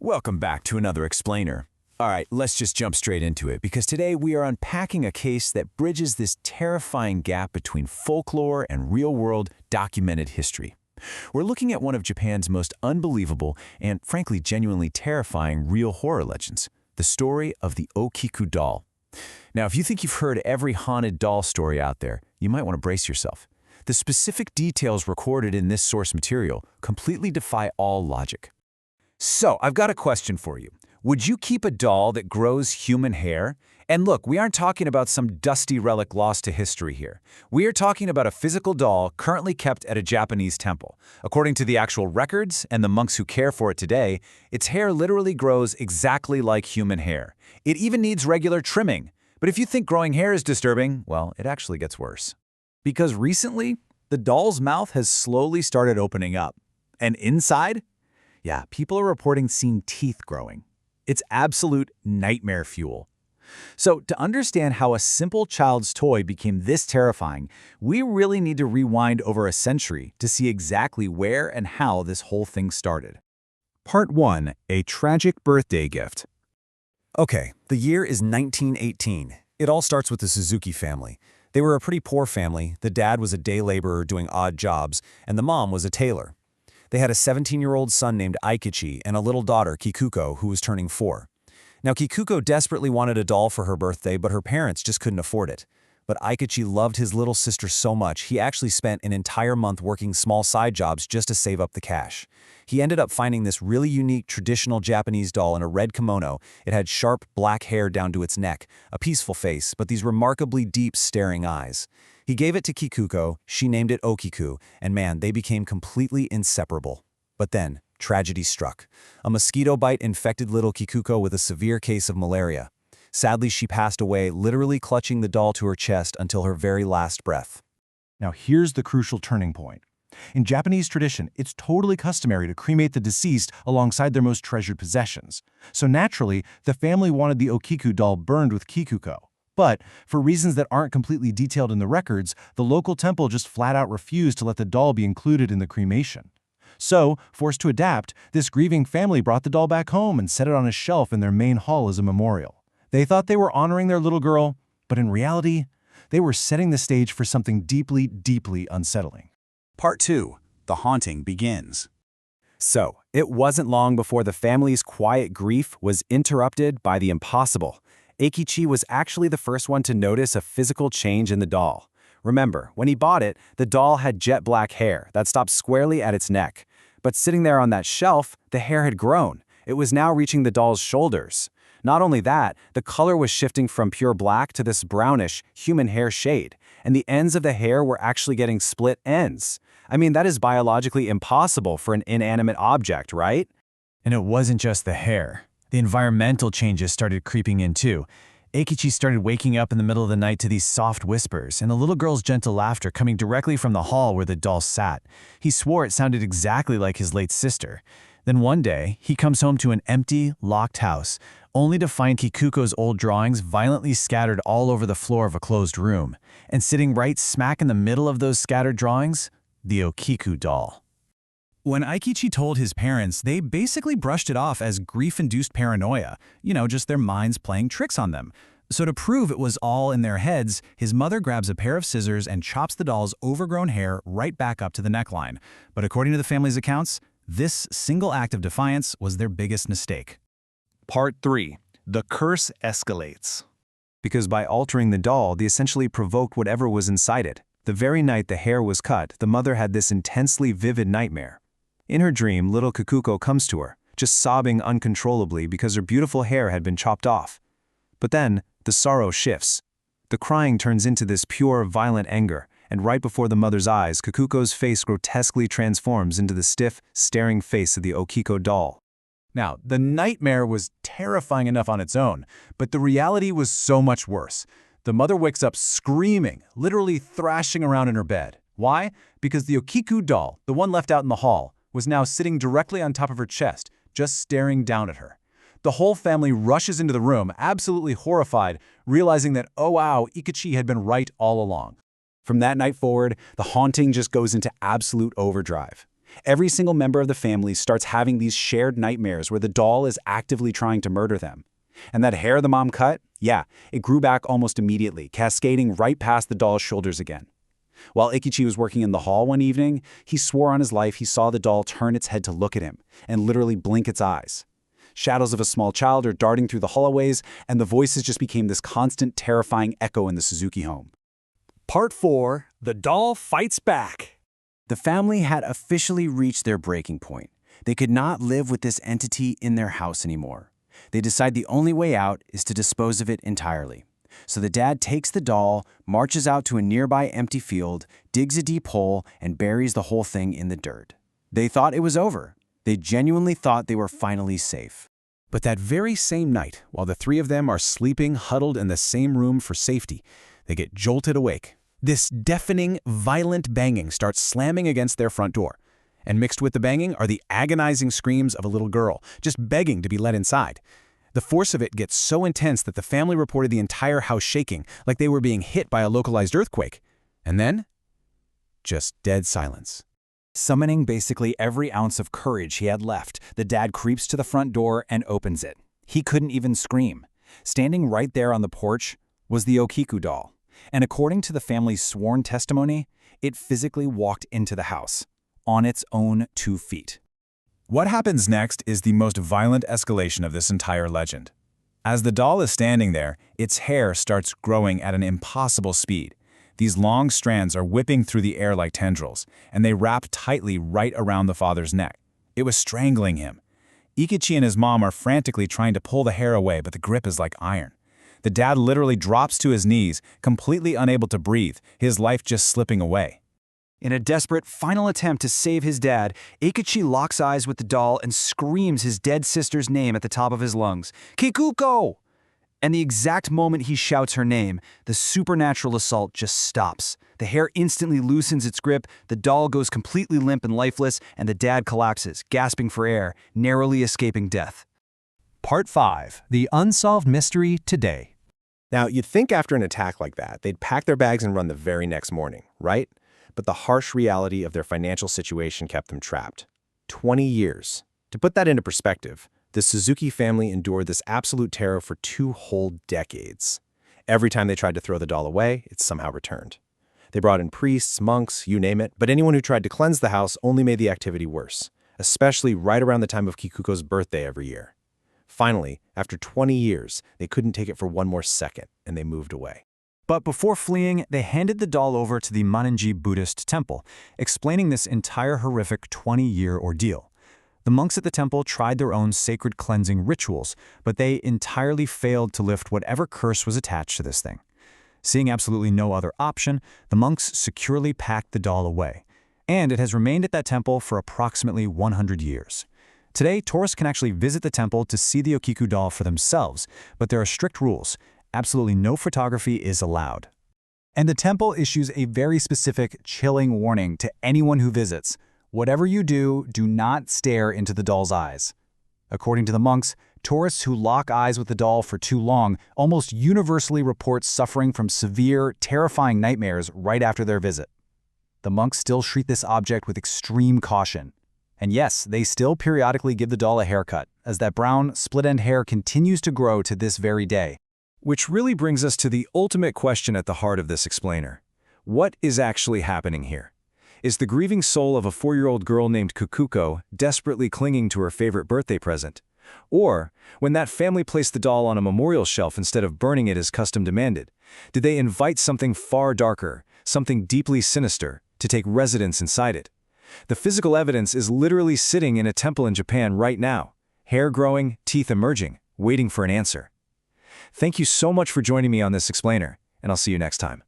Welcome back to another explainer. All right, let's just jump straight into it because today we are unpacking a case that bridges this terrifying gap between folklore and real-world documented history. We're looking at one of Japan's most unbelievable and, frankly, genuinely terrifying real horror legends, the story of the Okiku Doll. Now, if you think you've heard every haunted doll story out there, you might want to brace yourself. The specific details recorded in this source material completely defy all logic. So, I've got a question for you. Would you keep a doll that grows human hair? And look, we aren't talking about some dusty relic lost to history here. We are talking about a physical doll currently kept at a Japanese temple. According to the actual records and the monks who care for it today, its hair literally grows exactly like human hair. It even needs regular trimming. But if you think growing hair is disturbing, well, it actually gets worse. Because recently, the doll's mouth has slowly started opening up. And inside? Yeah, people are reporting seeing teeth growing. It's absolute nightmare fuel. So, to understand how a simple child's toy became this terrifying, we really need to rewind over a century to see exactly where and how this whole thing started. Part 1. A Tragic Birthday Gift. Okay, the year is 1918. It all starts with the Suzuki family. They were a pretty poor family. The dad was a day laborer doing odd jobs, and the mom was a tailor. They had a 17-year-old son named Aikichi and a little daughter, Kikuko, who was turning 4. Now, Kikuko desperately wanted a doll for her birthday, but her parents just couldn't afford it. But Aikichi loved his little sister so much, he actually spent an entire month working small side jobs just to save up the cash. He ended up finding this really unique traditional Japanese doll in a red kimono. It had sharp black hair down to its neck, a peaceful face, but these remarkably deep, staring eyes. He gave it to Kikuko, she named it Okiku, and man, they became completely inseparable. But then, tragedy struck. A mosquito bite infected little Kikuko with a severe case of malaria. Sadly, she passed away, literally clutching the doll to her chest until her very last breath. Now here's the crucial turning point. In Japanese tradition, it's totally customary to cremate the deceased alongside their most treasured possessions. So naturally, the family wanted the Okiku doll burned with Kikuko. But, for reasons that aren't completely detailed in the records, the local temple just flat out refused to let the doll be included in the cremation. So, forced to adapt, this grieving family brought the doll back home and set it on a shelf in their main hall as a memorial. They thought they were honoring their little girl, but in reality, they were setting the stage for something deeply, deeply unsettling. Part 2. The haunting begins. So, it wasn't long before the family's quiet grief was interrupted by the impossible. Aikichi was actually the first one to notice a physical change in the doll. Remember, when he bought it, the doll had jet black hair that stopped squarely at its neck. But sitting there on that shelf, the hair had grown. It was now reaching the doll's shoulders. Not only that, the color was shifting from pure black to this brownish, human hair shade, and the ends of the hair were actually getting split ends. I mean, that is biologically impossible for an inanimate object, right? And it wasn't just the hair. The environmental changes started creeping in too. Aikichi started waking up in the middle of the night to these soft whispers and a little girl's gentle laughter coming directly from the hall where the doll sat. He swore it sounded exactly like his late sister. Then one day, he comes home to an empty, locked house, only to find Kikuko's old drawings violently scattered all over the floor of a closed room. And sitting right smack in the middle of those scattered drawings, the Okiku doll. When Aikichi told his parents, they basically brushed it off as grief-induced paranoia, just their minds playing tricks on them. So to prove it was all in their heads, his mother grabs a pair of scissors and chops the doll's overgrown hair right back up to the neckline. But according to the family's accounts, this single act of defiance was their biggest mistake. Part 3. The curse escalates. Because by altering the doll, they essentially provoked whatever was inside it. The very night the hair was cut, the mother had this intensely vivid nightmare. In her dream, little Kikuko comes to her, just sobbing uncontrollably because her beautiful hair had been chopped off. But then, the sorrow shifts. The crying turns into this pure, violent anger, and right before the mother's eyes, Kikuko's face grotesquely transforms into the stiff, staring face of the Okiku doll. Now, the nightmare was terrifying enough on its own, but the reality was so much worse. The mother wakes up screaming, literally thrashing around in her bed. Why? Because the Okiku doll, the one left out in the hall, was now sitting directly on top of her chest, just staring down at her. The whole family rushes into the room, absolutely horrified, realizing that, oh wow, Aikichi had been right all along. From that night forward, the haunting just goes into absolute overdrive. Every single member of the family starts having these shared nightmares where the doll is actively trying to murder them. And that hair the mom cut, yeah, it grew back almost immediately, cascading right past the doll's shoulders again. While Ikichi was working in the hall one evening, he swore on his life he saw the doll turn its head to look at him and literally blink its eyes. Shadows of a small child are darting through the hallways, and the voices just became this constant, terrifying echo in the Suzuki home. Part 4. The Doll Fights Back. The family had officially reached their breaking point. They could not live with this entity in their house anymore. They decide the only way out is to dispose of it entirely. So the dad takes the doll, marches out to a nearby empty field, digs a deep hole, and buries the whole thing in the dirt. They thought it was over. They genuinely thought they were finally safe. But that very same night, while the three of them are sleeping huddled in the same room for safety, they get jolted awake. This deafening, violent banging starts slamming against their front door. And mixed with the banging are the agonizing screams of a little girl, just begging to be let inside. The force of it gets so intense that the family reported the entire house shaking, like they were being hit by a localized earthquake. And then, just dead silence. Summoning basically every ounce of courage he had left, the dad creeps to the front door and opens it. He couldn't even scream. Standing right there on the porch was the Okiku doll. And according to the family's sworn testimony, it physically walked into the house, on its own 2 feet. What happens next is the most violent escalation of this entire legend. As the doll is standing there, its hair starts growing at an impossible speed. These long strands are whipping through the air like tendrils, and they wrap tightly right around the father's neck. It was strangling him. Ikichi and his mom are frantically trying to pull the hair away, but the grip is like iron. The dad literally drops to his knees, completely unable to breathe, his life just slipping away. In a desperate final attempt to save his dad, Ikichi locks eyes with the doll and screams his dead sister's name at the top of his lungs, "Kikuko!" And the exact moment he shouts her name, the supernatural assault just stops. The hair instantly loosens its grip, the doll goes completely limp and lifeless, and the dad collapses, gasping for air, narrowly escaping death. Part 5. The Unsolved Mystery Today. Now, you'd think after an attack like that, they'd pack their bags and run the very next morning, right? But the harsh reality of their financial situation kept them trapped. 20 years. To put that into perspective, the Suzuki family endured this absolute terror for 2 whole decades. Every time they tried to throw the doll away, it somehow returned. They brought in priests, monks, you name it, but anyone who tried to cleanse the house only made the activity worse, especially right around the time of Kikuko's birthday every year. Finally, after 20 years, they couldn't take it for one more second, and they moved away. But before fleeing, they handed the doll over to the Maninji Buddhist temple, explaining this entire horrific 20-year ordeal. The monks at the temple tried their own sacred cleansing rituals, but they entirely failed to lift whatever curse was attached to this thing. Seeing absolutely no other option, the monks securely packed the doll away, and it has remained at that temple for approximately 100 years. Today, tourists can actually visit the temple to see the Okiku doll for themselves, but there are strict rules. Absolutely no photography is allowed. And the temple issues a very specific, chilling warning to anyone who visits. Whatever you do, do not stare into the doll's eyes. According to the monks, tourists who lock eyes with the doll for too long almost universally report suffering from severe, terrifying nightmares right after their visit. The monks still treat this object with extreme caution. And yes, they still periodically give the doll a haircut, as that brown, split-end hair continues to grow to this very day. Which really brings us to the ultimate question at the heart of this explainer. What is actually happening here? Is the grieving soul of a 4-year-old girl named Kikuko desperately clinging to her favorite birthday present? Or, when that family placed the doll on a memorial shelf instead of burning it as custom demanded, did they invite something far darker, something deeply sinister, to take residence inside it? The physical evidence is literally sitting in a temple in Japan right now, hair growing, teeth emerging, waiting for an answer. Thank you so much for joining me on this explainer, and I'll see you next time.